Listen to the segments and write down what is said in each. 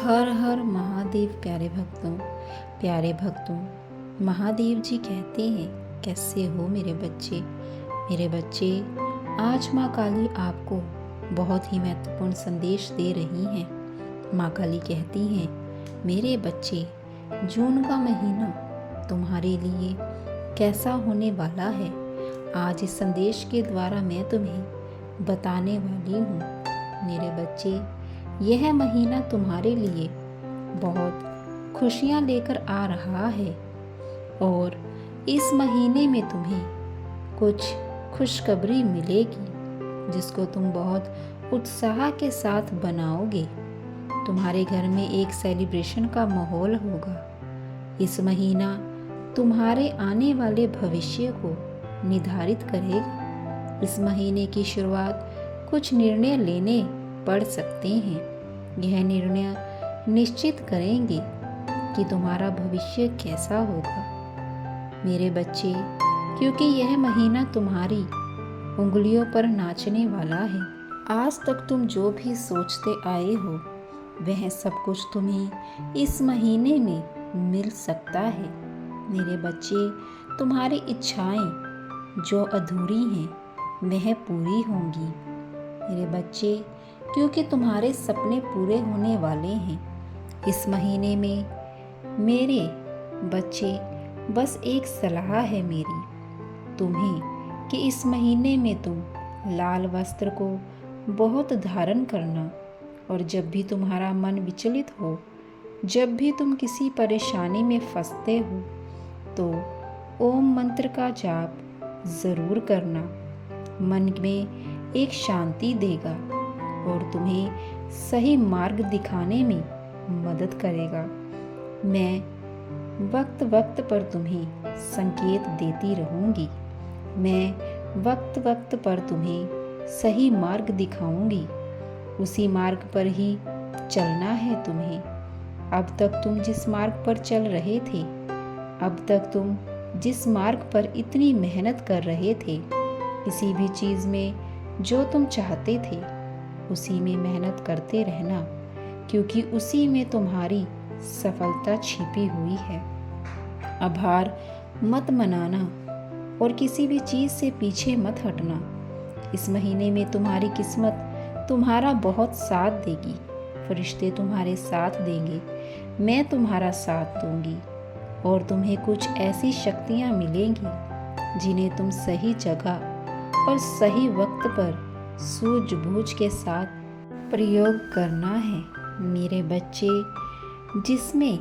हर हर महादेव। प्यारे भक्तों, महादेव जी कहते हैं, कैसे हो मेरे बच्चे। आज माँ काली आपको बहुत ही महत्वपूर्ण संदेश दे रही हैं। माँ काली कहती हैं, मेरे बच्चे, जून का महीना तुम्हारे लिए कैसा होने वाला है, आज इस संदेश के द्वारा मैं तुम्हें बताने वाली हूँ। मेरे बच्चे, यह महीना तुम्हारे लिए बहुत खुशियाँ लेकर आ रहा है और इस महीने में तुम्हें कुछ खुशखबरी मिलेगी जिसको तुम बहुत उत्साह के साथ बनाओगे। तुम्हारे घर में एक सेलिब्रेशन का माहौल होगा। इस महीना तुम्हारे आने वाले भविष्य को निर्धारित करेगा। इस महीने की शुरुआत कुछ निर्णय लेने पड़ सकते हैं। यह निर्णय निश्चित करेंगे कि तुम्हारा भविष्य कैसा होगा मेरे बच्चे, क्योंकि यह महीना तुम्हारी उंगलियों पर नाचने वाला है। आज तक तुम जो भी सोचते आए हो वह सब कुछ तुम्हें इस महीने में मिल सकता है। मेरे बच्चे, तुम्हारी इच्छाएं जो अधूरी हैं वह पूरी होंगी मेरे बच्चे, क्योंकि तुम्हारे सपने पूरे होने वाले हैं। इस महीने में मेरे बच्चे, बस एक सलाह है मेरी तुम्हें कि इस महीने में तुम लाल वस्त्र को बहुत धारण करना, और जब भी तुम्हारा मन विचलित हो, जब भी तुम किसी परेशानी में फंसते हो, तो ओम मंत्र का जाप ज़रूर करना। मन में एक शांति देगा और तुम्हें सही मार्ग दिखाने में मदद करेगा। मैं वक्त वक्त पर तुम्हें संकेत देती रहूंगी। मैं वक्त वक्त पर तुम्हें सही मार्ग दिखाऊंगी। उसी मार्ग पर ही चलना है तुम्हें। अब तक तुम जिस मार्ग पर चल रहे थे, अब तक तुम जिस मार्ग पर इतनी मेहनत कर रहे थे, किसी भी चीज़ में जो तुम चाहते थे उसी में मेहनत करते रहना, क्योंकि उसी में तुम्हारी सफलता छिपी हुई है। अब हार मत मनाना और किसी भी चीज़ से पीछे मत हटना। इस महीने में तुम्हारी किस्मत तुम्हारा बहुत साथ देगी। फरिश्ते तुम्हारे साथ देंगे, मैं तुम्हारा साथ दूंगी और तुम्हें कुछ ऐसी शक्तियाँ मिलेंगी जिन्हें तुम सही जगह और सही वक्त पर सूझबूझ के साथ प्रयोग करना है मेरे बच्चे, जिसमें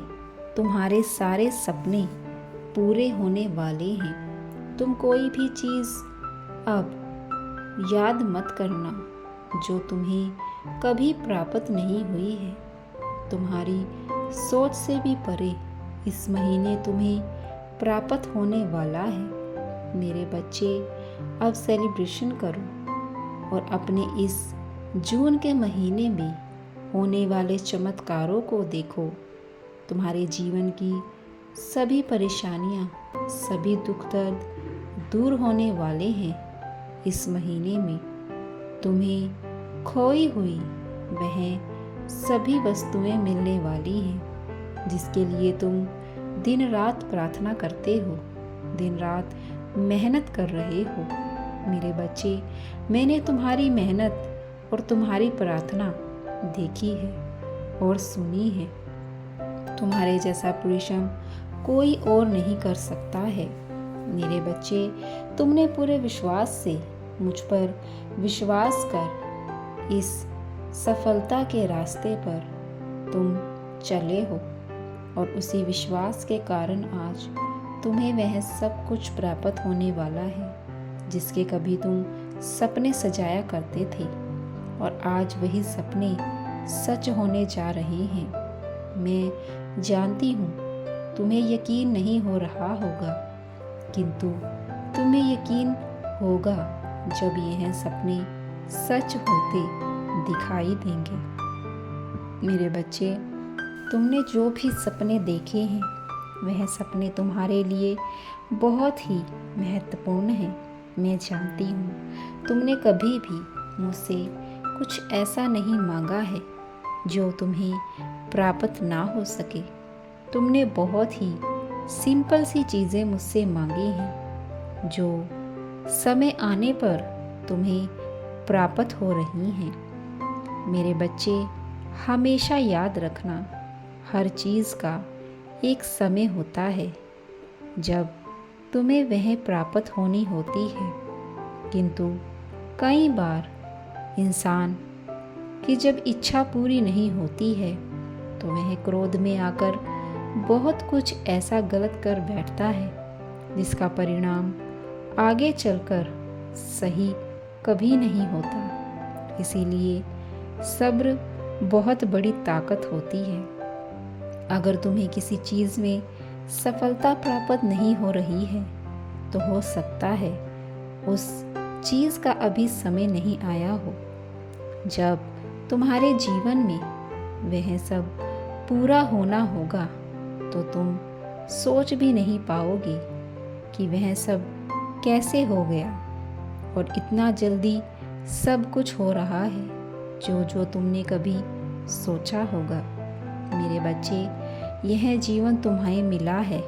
तुम्हारे सारे सपने पूरे होने वाले हैं। तुम कोई भी चीज़ अब याद मत करना जो तुम्हें कभी प्राप्त नहीं हुई है। तुम्हारी सोच से भी परे इस महीने तुम्हें प्राप्त होने वाला है मेरे बच्चे। अब सेलिब्रेशन करो और अपने इस जून के महीने में होने वाले चमत्कारों को देखो। तुम्हारे जीवन की सभी परेशानियां, सभी दुख दर्द दूर होने वाले हैं। इस महीने में तुम्हें खोई हुई वह सभी वस्तुएं मिलने वाली हैं जिसके लिए तुम दिन रात प्रार्थना करते हो, दिन रात मेहनत कर रहे हो मेरे बच्चे। मैंने तुम्हारी मेहनत और तुम्हारी प्रार्थना देखी है और सुनी है। तुम्हारे जैसा परिश्रम कोई और नहीं कर सकता है मेरे बच्चे। तुमने पूरे विश्वास से मुझ पर विश्वास कर इस सफलता के रास्ते पर तुम चले हो और उसी विश्वास के कारण आज तुम्हें वह सब कुछ प्राप्त होने वाला है जिसके कभी तुम सपने सजाया करते थे, और आज वही सपने सच होने जा रहे हैं। मैं जानती हूँ तुम्हें यकीन नहीं हो रहा होगा, किंतु तुम्हें यकीन होगा जब यह सपने सच होते दिखाई देंगे मेरे बच्चे। तुमने जो भी सपने देखे हैं वह सपने तुम्हारे लिए बहुत ही महत्वपूर्ण हैं। मैं जानती हूँ तुमने कभी भी मुझसे कुछ ऐसा नहीं मांगा है जो तुम्हें प्राप्त ना हो सके। तुमने बहुत ही सिंपल सी चीज़ें मुझसे मांगी हैं जो समय आने पर तुम्हें प्राप्त हो रही हैं। मेरे बच्चे, हमेशा याद रखना, हर चीज़ का एक समय होता है जब तुम्हें वह प्राप्त होनी होती है। किंतु कई बार इंसान की जब इच्छा पूरी नहीं होती है तो वह क्रोध में आकर बहुत कुछ ऐसा गलत कर बैठता है जिसका परिणाम आगे चलकर सही कभी नहीं होता। इसीलिए सब्र बहुत बड़ी ताकत होती है। अगर तुम्हें किसी चीज़ में सफलता प्राप्त नहीं हो रही है तो हो सकता है उस चीज़ का अभी समय नहीं आया हो। जब तुम्हारे जीवन में वह सब पूरा होना होगा तो तुम सोच भी नहीं पाओगे कि वह सब कैसे हो गया और इतना जल्दी सब कुछ हो रहा है जो जो तुमने कभी सोचा होगा। मेरे बच्चे, यह जीवन तुम्हें मिला है,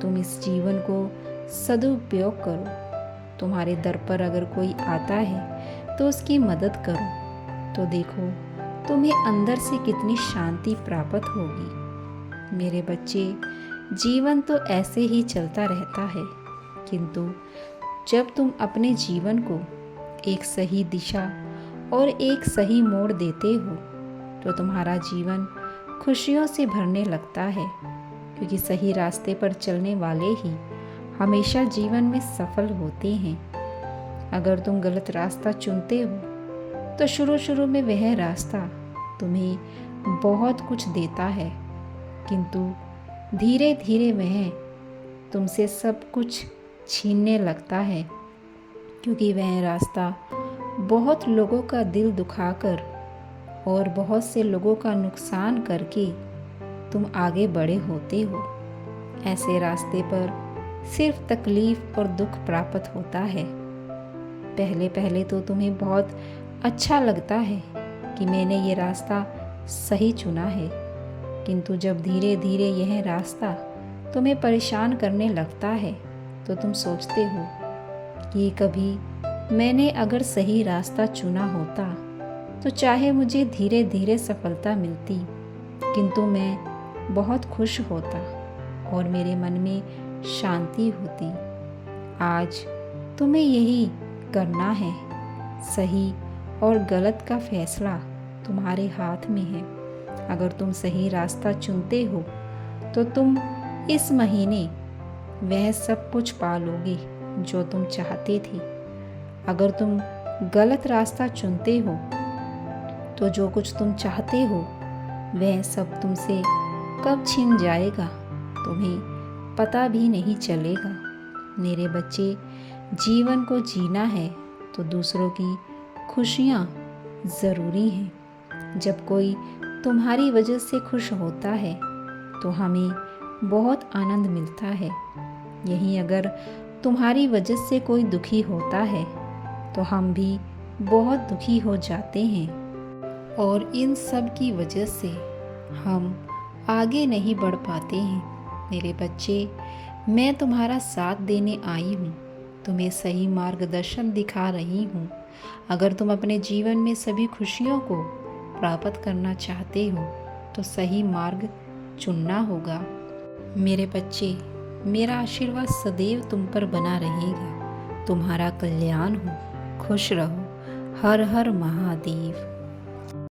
तुम इस जीवन को सदुपयोग करो। तुम्हारे दर पर अगर कोई आता है तो उसकी मदद करो, तो देखो तुम्हें अंदर से कितनी शांति प्राप्त होगी। मेरे बच्चे, जीवन तो ऐसे ही चलता रहता है, किंतु जब तुम अपने जीवन को एक सही दिशा और एक सही मोड़ देते हो तो तुम्हारा जीवन खुशियों से भरने लगता है, क्योंकि सही रास्ते पर चलने वाले ही हमेशा जीवन में सफल होते हैं। अगर तुम गलत रास्ता चुनते हो तो शुरू में वह रास्ता तुम्हें बहुत कुछ देता है, किंतु धीरे धीरे वह तुमसे सब कुछ छीनने लगता है, क्योंकि वह रास्ता बहुत लोगों का दिल दुखाकर और बहुत से लोगों का नुकसान करके तुम आगे बढ़े होते हो। ऐसे रास्ते पर सिर्फ तकलीफ और दुख प्राप्त होता है। पहले पहले तो तुम्हें बहुत अच्छा लगता है कि मैंने ये रास्ता सही चुना है, किंतु जब धीरे धीरे यह रास्ता तुम्हें परेशान करने लगता है तो तुम सोचते हो कि कभी मैंने अगर सही रास्ता चुना होता तो चाहे मुझे धीरे धीरे सफलता मिलती, किंतु मैं बहुत खुश होता और मेरे मन में शांति होती। आज तुम्हें यही करना है। सही और गलत का फैसला तुम्हारे हाथ में है। अगर तुम सही रास्ता चुनते हो तो तुम इस महीने वह सब कुछ पा लोगे जो तुम चाहते थे। अगर तुम गलत रास्ता चुनते हो तो जो कुछ तुम चाहते हो वह सब तुमसे कब छिन जाएगा तुम्हें पता भी नहीं चलेगा। मेरे बच्चे, जीवन को जीना है तो दूसरों की खुशियाँ ज़रूरी हैं। जब कोई तुम्हारी वजह से खुश होता है तो हमें बहुत आनंद मिलता है। यहीं अगर तुम्हारी वजह से कोई दुखी होता है तो हम भी बहुत दुखी हो जाते हैं और इन सब की वजह से हम आगे नहीं बढ़ पाते हैं। मेरे बच्चे, मैं तुम्हारा साथ देने आई हूँ, तुम्हें सही मार्गदर्शन दिखा रही हूँ। अगर तुम अपने जीवन में सभी खुशियों को प्राप्त करना चाहते हो तो सही मार्ग चुनना होगा। मेरे बच्चे, मेरा आशीर्वाद सदैव तुम पर बना रहेगा। तुम्हारा कल्याण हो, खुश रहो। हर हर महादेव।